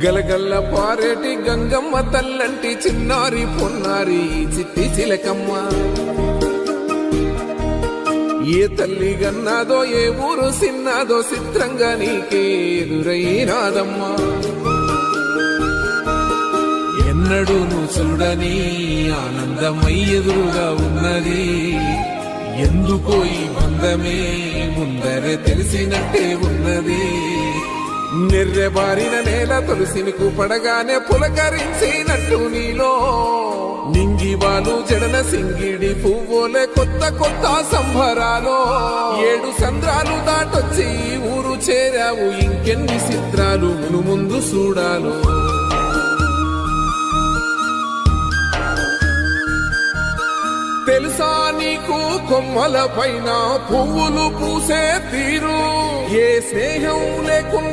గలగల్ల పారేటి గంగమ్మ తల్లంటి చిన్నారి పొన్నారి చిట్టి చిలకమ్మ. ఏ తల్లి గన్నాదో ఏ ఊరు సిన్నాదో చిత్రంగా నీకే ఎదురైనాదమ్మా. ఎన్నడూ నువ్వు చూడని ఆనందమై ఎదురుగా ఉన్నది. ఎందుకో ఈ బంధమే ముందరే తెలిసినట్టే ఉన్నది. నిర్రెబారిన నేల తులసినికు పడగానే పులకరించినట్టు నీలో నింగివాలు జడన సింగిడి పువ్వులే కొత్త కొత్త సంభరాలో. 7 సంద్రాలు దాటొచ్చి ఊరు చేరావు, ఇంకెన్ని చిత్రాలు మును ముందు చూడాలో. తెలుసా నీకు కొమ్మల పైన పువ్వులు పూసే తీరు, ఏ స్నేహం లేకున్నా